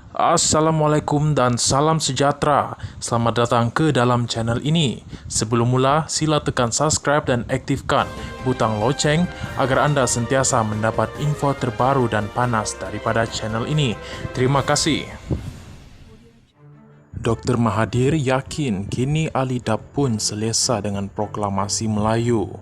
Assalamualaikum dan salam sejahtera. Selamat datang ke dalam channel ini. Sebelum mula, sila tekan subscribe dan aktifkan butang loceng agar anda sentiasa mendapat info terbaru dan panas daripada channel ini. Terima kasih. Dr. Mahathir yakin kini Ali Dab pun selesa dengan proklamasi Melayu.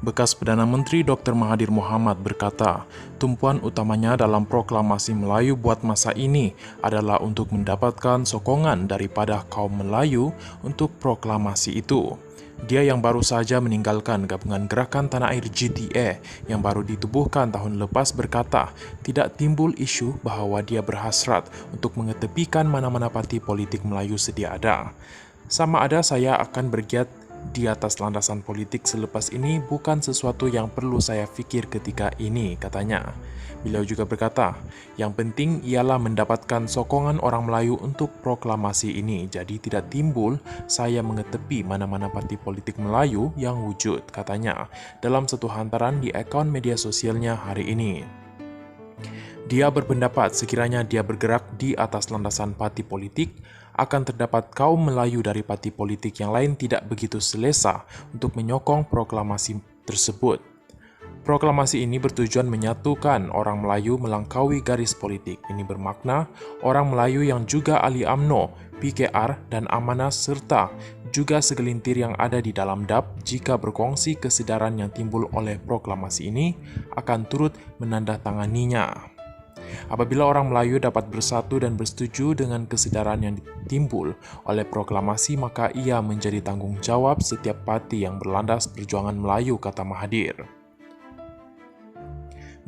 Bekas Perdana Menteri Dr. Mahathir Mohamad berkata, tumpuan utamanya dalam proklamasi Melayu buat masa ini adalah untuk mendapatkan sokongan daripada kaum Melayu untuk proklamasi itu. Dia yang baru saja meninggalkan gabungan Gerakan Tanah Air GTA yang baru ditubuhkan tahun lepas berkata, tidak timbul isu bahawa dia berhasrat untuk mengetepikan mana-mana parti politik Melayu sedia ada. Sama ada saya akan bergiat di atas landasan politik selepas ini bukan sesuatu yang perlu saya fikir ketika ini, katanya. Beliau juga berkata, yang penting ialah mendapatkan sokongan orang Melayu untuk proklamasi ini, jadi tidak timbul saya mengetepi mana-mana parti politik Melayu yang wujud, katanya, dalam satu hantaran di akaun media sosialnya hari ini. Dia berpendapat sekiranya dia bergerak di atas landasan parti politik, akan terdapat kaum Melayu dari parti politik yang lain tidak begitu selesa untuk menyokong proklamasi tersebut. Proklamasi ini bertujuan menyatukan orang Melayu melangkaui garis politik. Ini bermakna orang Melayu yang juga ahli UMNO, PKR dan Amanah serta juga segelintir yang ada di dalam DAP jika berkongsi kesedaran yang timbul oleh proklamasi ini akan turut menandatanganinya. Apabila orang Melayu dapat bersatu dan bersetuju dengan kesedaran yang timbul oleh proklamasi, maka ia menjadi tanggung jawab setiap parti yang berlandas perjuangan Melayu, kata Mahathir.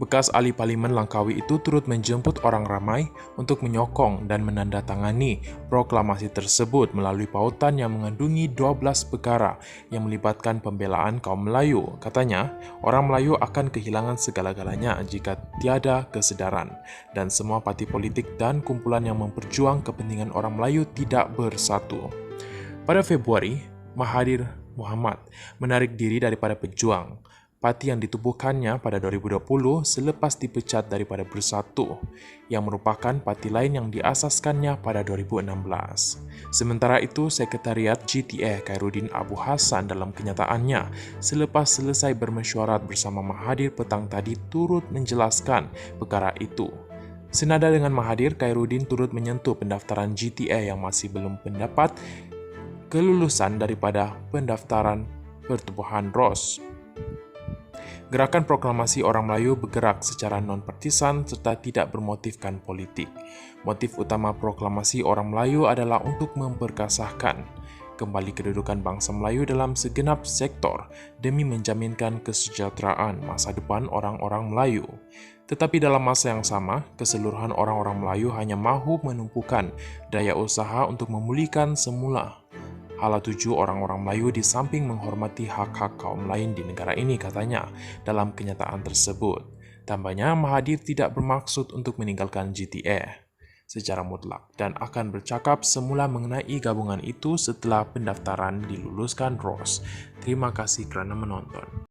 Bekas ahli parlimen Langkawi itu turut menjemput orang ramai untuk menyokong dan menandatangani proklamasi tersebut melalui pautan yang mengandungi 12 perkara yang melibatkan pembelaan kaum Melayu. Katanya, orang Melayu akan kehilangan segala-galanya jika tiada kesedaran dan semua parti politik dan kumpulan yang memperjuang kepentingan orang Melayu tidak bersatu. Pada Februari, Mahathir Mohamad menarik diri daripada Pejuang, parti yang ditubuhkannya pada 2020 selepas dipecat daripada Bersatu, yang merupakan parti lain yang diasaskannya pada 2016. Sementara itu, Sekretariat GTA Khairuddin Abu Hassan dalam kenyataannya selepas selesai bermesyuarat bersama Mahathir petang tadi turut menjelaskan perkara itu. Senada dengan Mahathir, Khairuddin turut menyentuh pendaftaran GTA yang masih belum mendapat kelulusan daripada pendaftaran pertubuhan ROS. Gerakan Proklamasi Orang Melayu bergerak secara non-partisan serta tidak bermotifkan politik. Motif utama Proklamasi Orang Melayu adalah untuk memperkasahkan kembali kedudukan bangsa Melayu dalam segenap sektor demi menjaminkan kesejahteraan masa depan orang-orang Melayu. Tetapi dalam masa yang sama, keseluruhan orang-orang Melayu hanya mahu menumpukan daya usaha untuk memulihkan semula hala tuju orang-orang Melayu di samping menghormati hak-hak kaum lain di negara ini, katanya dalam kenyataan tersebut. Tambahnya, Mahathir tidak bermaksud untuk meninggalkan GTA secara mutlak dan akan bercakap semula mengenai gabungan itu setelah pendaftaran diluluskan ROS. Terima kasih kerana menonton.